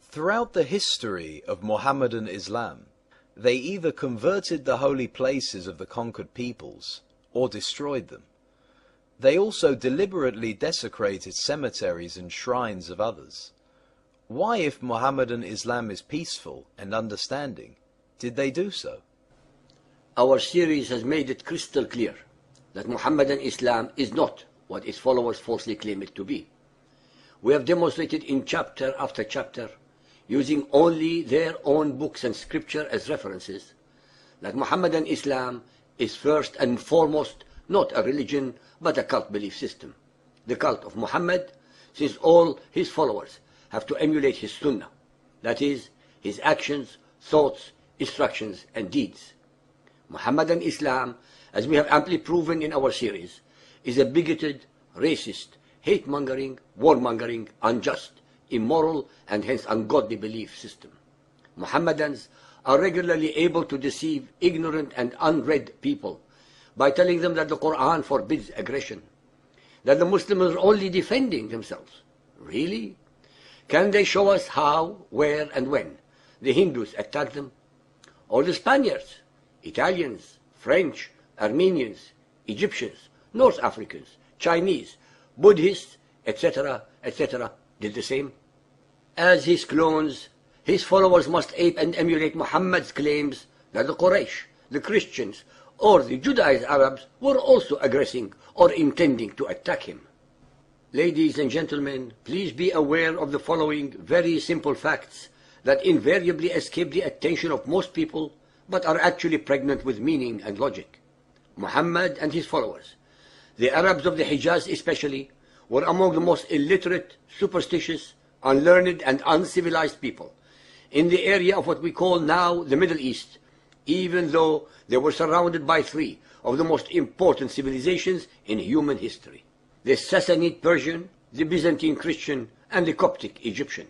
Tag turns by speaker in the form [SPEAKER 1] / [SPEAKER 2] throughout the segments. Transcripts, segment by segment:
[SPEAKER 1] Throughout the history of Mohammedan Islam, they either converted the holy places of the conquered peoples or destroyed them. They also deliberately desecrated cemeteries and shrines of others. Why, if Mohammedan Islam is peaceful and understanding, did they do so?
[SPEAKER 2] Our series has made it crystal clear that Mohammedan Islam is not what its followers falsely claim it to be. We have demonstrated in chapter after chapter, using only their own books and scripture as references, that Mohammedan Islam is first and foremost not a religion but a cult belief system. The cult of Muhammad, since all his followers have to emulate his sunnah, that is, his actions, thoughts, instructions and deeds. Mohammedan Islam, as we have amply proven in our series, is a bigoted, racist, hate-mongering, war-mongering, unjust, immoral and hence ungodly belief system. Mohammedans are regularly able to deceive ignorant and unread people by telling them that the Quran forbids aggression, that the Muslims are only defending themselves. Really? Can they show us how, where and when the Hindus attacked them? Or the Spaniards, Italians, French, Armenians, Egyptians, North Africans, Chinese, Buddhists, etc., etc., did the same? As his clones, his followers must ape and emulate Muhammad's claims that the Quraysh, the Christians, or the Judaized Arabs were also aggressing or intending to attack him. Ladies and gentlemen, please be aware of the following very simple facts that invariably escape the attention of most people but are actually pregnant with meaning and logic. Muhammad and his followers, the Arabs of the Hijaz especially, were among the most illiterate, superstitious, unlearned and uncivilized people in the area of what we call now the Middle East, even though they were surrounded by three of the most important civilizations in human history: the Sassanid Persian, the Byzantine Christian, and the Coptic Egyptian.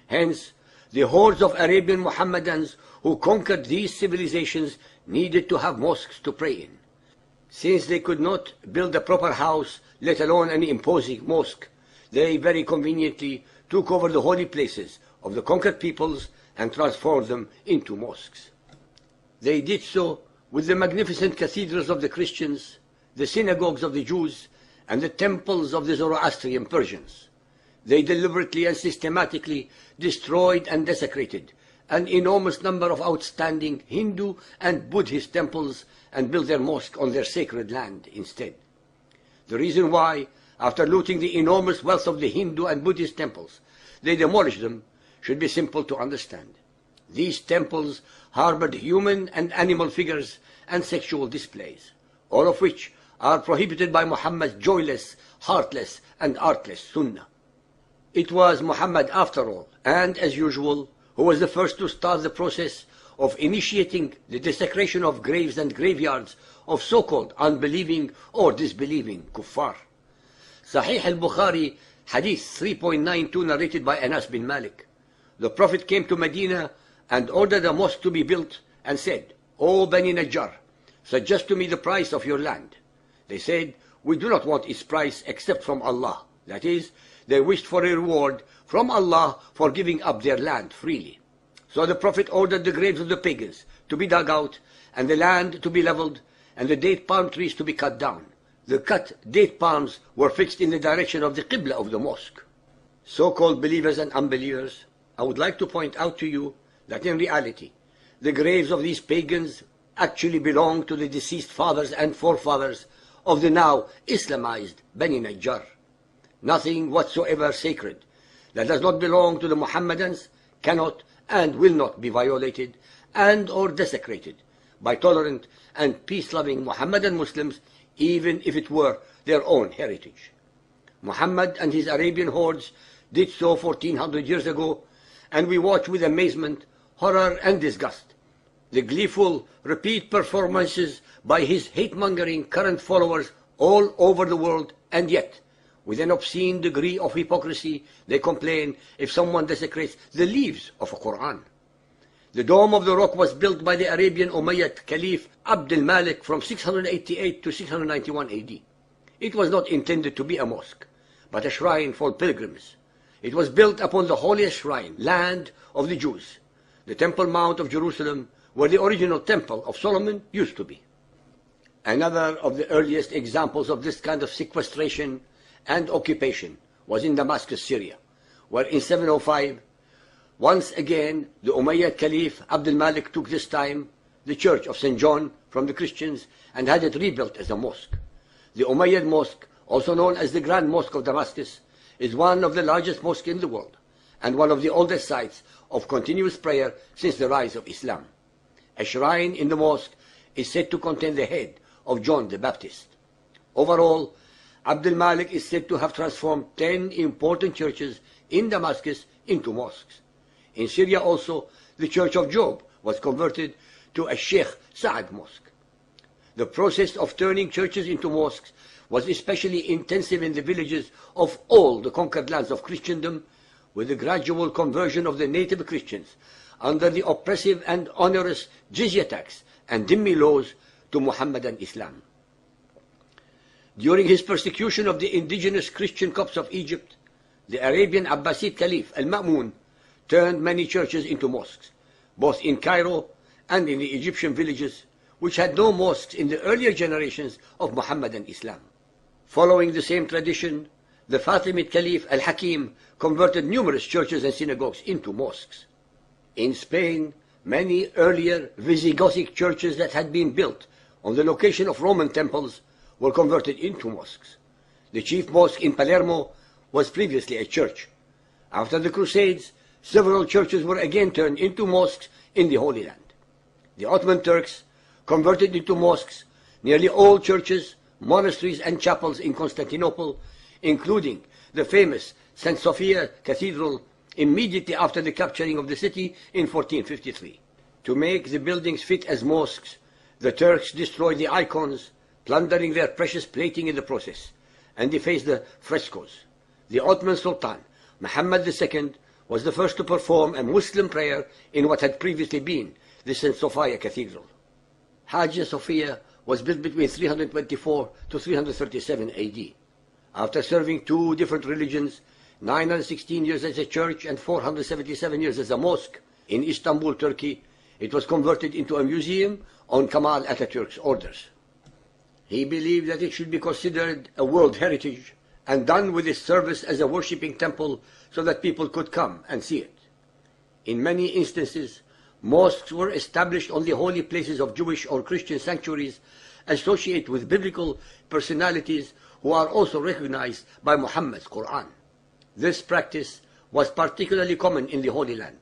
[SPEAKER 2] Hence, the hordes of Arabian Mohammedans who conquered these civilizations needed to have mosques to pray in. Since they could not build a proper house, let alone an imposing mosque, they very conveniently took over the holy places of the conquered peoples and transformed them into mosques. They did so with the magnificent cathedrals of the Christians, the synagogues of the Jews, and the temples of the Zoroastrian Persians. They deliberately and systematically destroyed and desecrated an enormous number of outstanding Hindu and Buddhist temples and built their mosque on their sacred land instead. The reason why, after looting the enormous wealth of the Hindu and Buddhist temples, they demolished them should be simple to understand. These temples harbored human and animal figures and sexual displays, all of which are prohibited by Muhammad's joyless, heartless and artless sunnah. It was Muhammad, after all, and as usual, who was the first to start the process of initiating the desecration of graves and graveyards of so-called unbelieving or disbelieving kuffar. Sahih al-Bukhari, Hadith 3.92, narrated by Anas bin Malik. The Prophet came to Medina and ordered a mosque to be built and said, "O Bani Najjar, suggest to me the price of your land." They said, "We do not want its price except from Allah." That is, they wished for a reward from Allah for giving up their land freely. So the Prophet ordered the graves of the pagans to be dug out, and the land to be leveled, and the date palm trees to be cut down. The cut date palms were fixed in the direction of the Qibla of the mosque. So-called believers and unbelievers, I would like to point out to you that in reality, the graves of these pagans actually belong to the deceased fathers and forefathers of the now Islamized Bani Najjar. Nothing whatsoever sacred that does not belong to the Mohammedans cannot and will not be violated and or desecrated by tolerant and peace-loving Mohammedan Muslims, even if it were their own heritage. Muhammad and his Arabian hordes did so 1400 years ago, and we watch with amazement, horror and disgust the gleeful repeat performances by his hate-mongering current followers all over the world, and yet, with an obscene degree of hypocrisy, they complain if someone desecrates the leaves of a Quran. The Dome of the Rock was built by the Arabian Umayyad Caliph Abd al-Malik from 688 to 691 AD. It was not intended to be a mosque, but a shrine for pilgrims. It was built upon the holiest shrine, land of the Jews, the Temple Mount of Jerusalem, where the original Temple of Solomon used to be. Another of the earliest examples of this kind of sequestration and occupation was in Damascus, Syria, where in 705, once again, the Umayyad Caliph Abd al-Malik took this time the church of St. John from the Christians and had it rebuilt as a mosque. The Umayyad Mosque, also known as the Grand Mosque of Damascus, is one of the largest mosques in the world and one of the oldest sites of continuous prayer since the rise of Islam. A shrine in the mosque is said to contain the head of John the Baptist. Overall, Abd al-Malik is said to have transformed 10 important churches in Damascus into mosques. In Syria also, the Church of Job was converted to a Sheikh Saad Mosque. The process of turning churches into mosques was especially intensive in the villages of all the conquered lands of Christendom, with the gradual conversion of the native Christians under the oppressive and onerous jizya tax and dhimmi laws to Muhammadan Islam. During his persecution of the indigenous Christian Copts of Egypt, the Arabian Abbasid Caliph Al-Ma'mun turned many churches into mosques, both in Cairo and in the Egyptian villages, which had no mosques in the earlier generations of Muhammadan Islam. Following the same tradition, the Fatimid Caliph Al-Hakim converted numerous churches and synagogues into mosques. In Spain, many earlier Visigothic churches that had been built on the location of Roman temples were converted into mosques. The chief mosque in Palermo was previously a church. After the Crusades, several churches were again turned into mosques in the Holy Land. The Ottoman Turks converted into mosques nearly all churches, monasteries and chapels in Constantinople, including the famous St. Sophia Cathedral immediately after the capturing of the city in 1453. To make the buildings fit as mosques, the Turks destroyed the icons, plundering their precious plating in the process, and defaced the frescoes. The Ottoman Sultan, Muhammad II, was the first to perform a Muslim prayer in what had previously been the St. Sophia Cathedral. Hagia Sophia was built between 324 to 337 AD. After serving two different religions, 916 years as a church and 477 years as a mosque, in Istanbul, Turkey, it was converted into a museum on Kemal Atatürk's orders. He believed that it should be considered a world heritage and done with its service as a worshipping temple so that people could come and see it. In many instances, mosques were established on the holy places of Jewish or Christian sanctuaries associated with biblical personalities who are also recognized by Muhammad's Quran. This practice was particularly common in the Holy Land.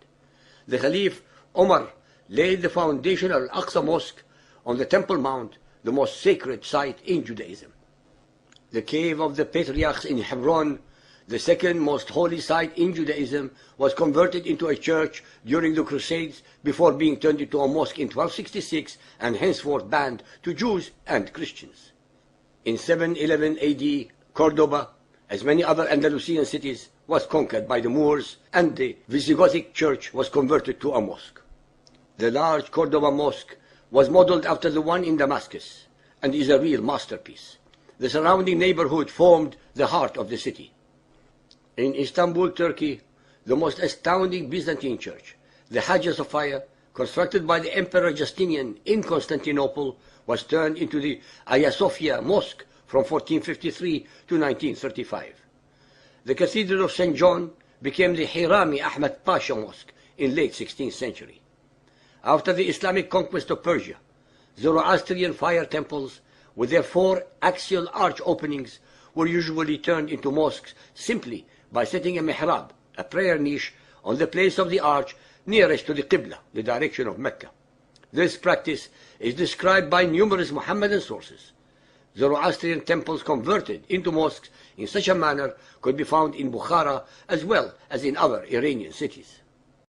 [SPEAKER 2] The Caliph Omar laid the foundation of Al-Aqsa Mosque on the Temple Mount, the most sacred site in Judaism. The cave of the patriarchs in Hebron, the second most holy site in Judaism, was converted into a church during the Crusades before being turned into a mosque in 1266 and henceforth banned to Jews and Christians. In 711 AD, Cordoba, as many other Andalusian cities, was conquered by the Moors, and the Visigothic church was converted to a mosque. The large Cordoba mosque was modeled after the one in Damascus and is a real masterpiece. The surrounding neighborhood formed the heart of the city. In Istanbul, Turkey, the most astounding Byzantine church, the Hagia Sophia, constructed by the Emperor Justinian in Constantinople, was turned into the Hagia Sophia Mosque from 1453 to 1935. The Cathedral of St. John became the Hirami Ahmad Pasha Mosque in late 16th century. After the Islamic conquest of Persia, Zoroastrian fire temples with their 4 axial arch openings were usually turned into mosques simply by setting a mihrab, a prayer niche, on the place of the arch nearest to the Qibla, the direction of Mecca. This practice is described by numerous Muhammadan sources. Zoroastrian temples converted into mosques in such a manner could be found in Bukhara as well as in other Iranian cities.